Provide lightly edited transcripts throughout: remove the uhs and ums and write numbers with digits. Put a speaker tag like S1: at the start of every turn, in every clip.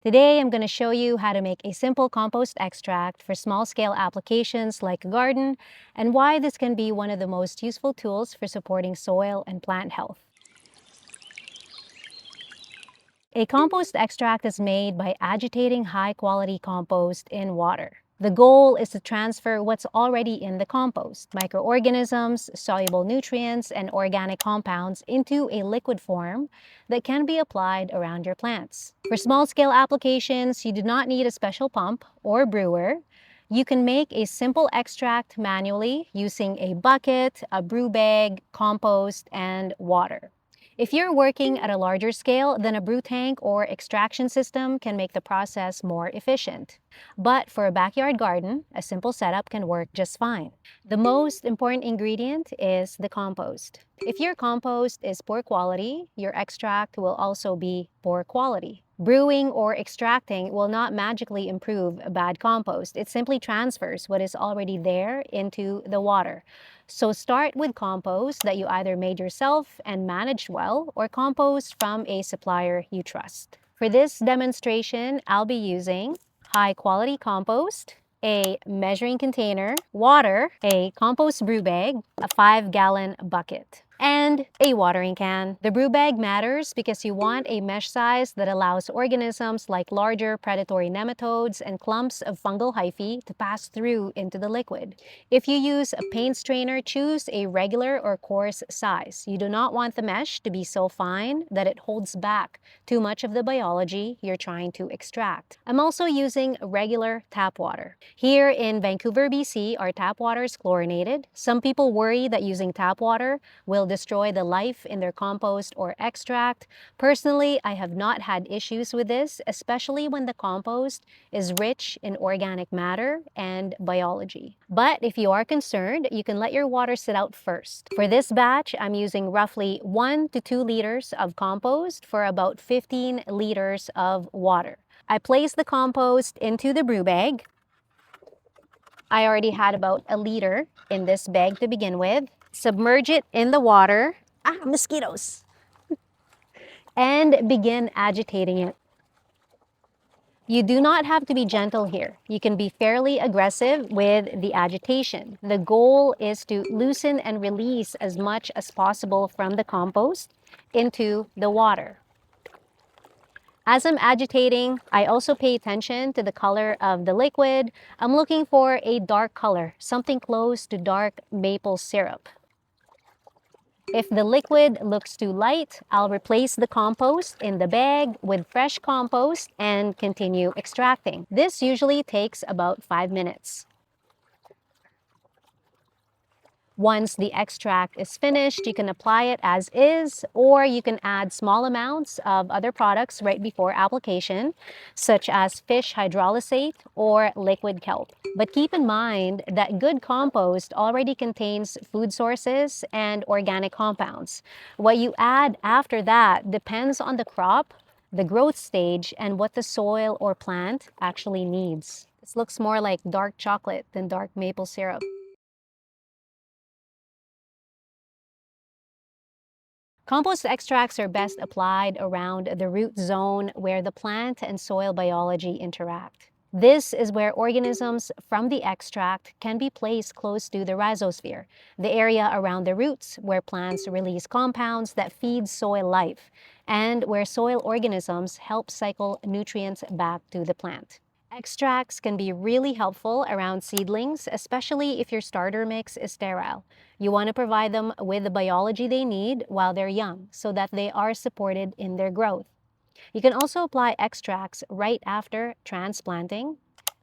S1: Today, I'm going to show you how to make a simple compost extract for small-scale applications like a garden, and why this can be one of the most useful tools for supporting soil and plant health. A compost extract is made by agitating high-quality compost in water. The goal is to transfer what's already in the compost, microorganisms, soluble nutrients, and organic compounds into a liquid form that can be applied around your plants. For small-scale applications, you do not need a special pump or brewer. You can make a simple extract manually using a bucket, a brew bag, compost, and water. If you're working at a larger scale, then a brew tank or extraction system can make the process more efficient. But for a backyard garden, a simple setup can work just fine. The most important ingredient is the compost. If your compost is poor quality, your extract will also be poor quality. Brewing or extracting will not magically improve a bad compost. It simply transfers what is already there into the water. So start with compost that you either made yourself and managed well, or compost from a supplier you trust. For this demonstration, I'll be using high-quality compost, a measuring container, water, a compost brew bag, a 5-gallon bucket, and a watering can. The brew bag matters because you want a mesh size that allows organisms like larger predatory nematodes and clumps of fungal hyphae to pass through into the liquid. If you use a paint strainer, choose a regular or coarse size. You do not want the mesh to be so fine that it holds back too much of the biology you're trying to extract. I'm also using regular tap water. Here in Vancouver, BC, our tap water is chlorinated. Some people worry that using tap water will destroy the life in their compost or extract. Personally, I have not had issues with this, especially when the compost is rich in organic matter and biology. But if you are concerned, you can let your water sit out first. For this batch, I'm using roughly 1 to 2 liters of compost for about 15 liters of water. I place the compost into the brew bag. I already had about a liter in this bag to begin with. Submerge it in the water. Mosquitoes! And begin agitating it. You do not have to be gentle here. You can be fairly aggressive with the agitation. The goal is to loosen and release as much as possible from the compost into the water. As I'm agitating, I also pay attention to the color of the liquid. I'm looking for a dark color, something close to dark maple syrup. If the liquid looks too light, I'll replace the compost in the bag with fresh compost and continue extracting. This usually takes about 5 minutes. Once the extract is finished, you can apply it as is, or you can add small amounts of other products right before application, such as fish hydrolysate or liquid kelp. But keep in mind that good compost already contains food sources and organic compounds. What you add after that depends on the crop, the growth stage, and what the soil or plant actually needs. This looks more like dark chocolate than dark maple syrup. Compost extracts are best applied around the root zone where the plant and soil biology interact. This is where organisms from the extract can be placed close to the rhizosphere, the area around the roots where plants release compounds that feed soil life, and where soil organisms help cycle nutrients back to the plant. Extracts can be really helpful around seedlings, especially if your starter mix is sterile. You want to provide them with the biology they need while they're young so that they are supported in their growth. You can also apply extracts right after transplanting,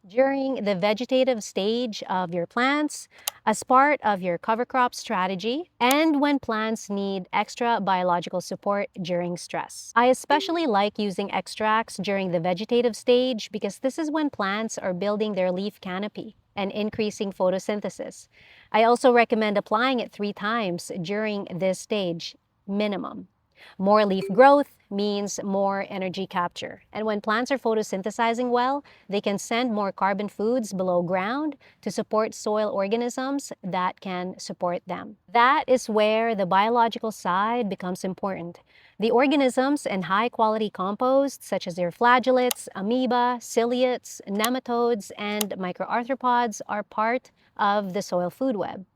S1: during the vegetative stage of your plants, as part of your cover crop strategy, and when plants need extra biological support during stress. I especially like using extracts during the vegetative stage because this is when plants are building their leaf canopy and increasing photosynthesis. I also recommend applying it 3 times during this stage, minimum. More leaf growth means more energy capture. And when plants are photosynthesizing well, they can send more carbon foods below ground to support soil organisms that can support them. That is where the biological side becomes important. The organisms in high-quality compost, such as your flagellates, amoeba, ciliates, nematodes, and microarthropods, are part of the soil food web.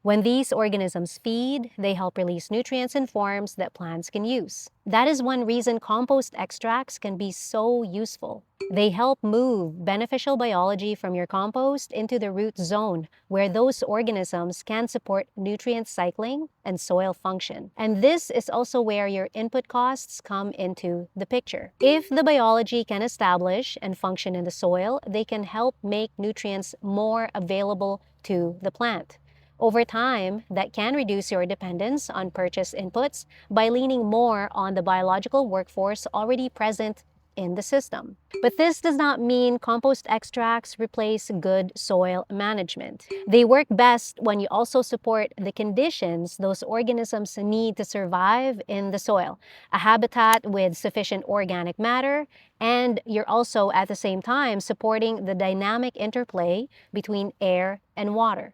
S1: When these organisms feed, they help release nutrients in forms that plants can use. That is one reason compost extracts can be so useful. They help move beneficial biology from your compost into the root zone, where those organisms can support nutrient cycling and soil function. And this is also where your input costs come into the picture. If the biology can establish and function in the soil, they can help make nutrients more available to the plant. Over time, that can reduce your dependence on purchased inputs by leaning more on the biological workforce already present in the system. But this does not mean compost extracts replace good soil management. They work best when you also support the conditions those organisms need to survive in the soil, a habitat with sufficient organic matter, and you're also at the same time supporting the dynamic interplay between air and water.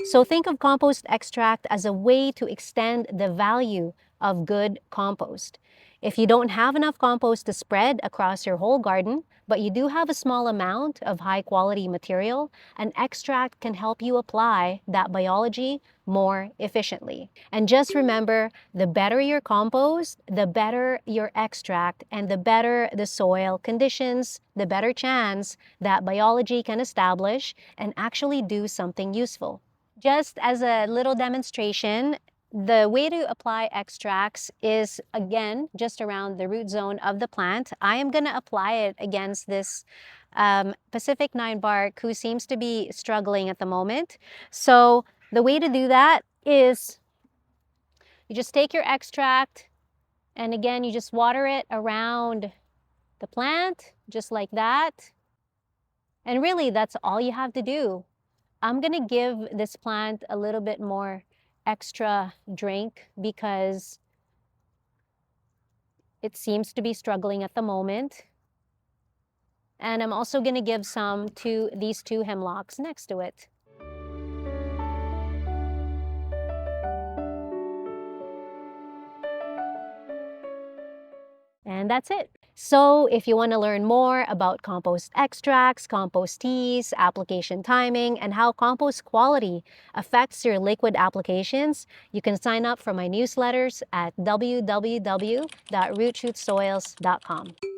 S1: So think of compost extract as a way to extend the value of good compost. If you don't have enough compost to spread across your whole garden, but you do have a small amount of high-quality material, an extract can help you apply that biology more efficiently. And just remember, the better your compost, the better your extract, and the better the soil conditions, the better chance that biology can establish and actually do something useful. Just as a little demonstration, the way to apply extracts is, again, just around the root zone of the plant. I am going to apply it against this Pacific 9 bark who seems to be struggling at the moment. So the way to do that is you just take your extract and again, you just water it around the plant, just like that. And really, that's all you have to do. I'm gonna give this plant a little bit more extra drink because it seems to be struggling at the moment. And I'm also gonna give some to these two hemlocks next to it. And that's it. So if you want to learn more about compost extracts, compost teas, application timing, and how compost quality affects your liquid applications, you can sign up for my newsletters at www.rootshootsoils.com.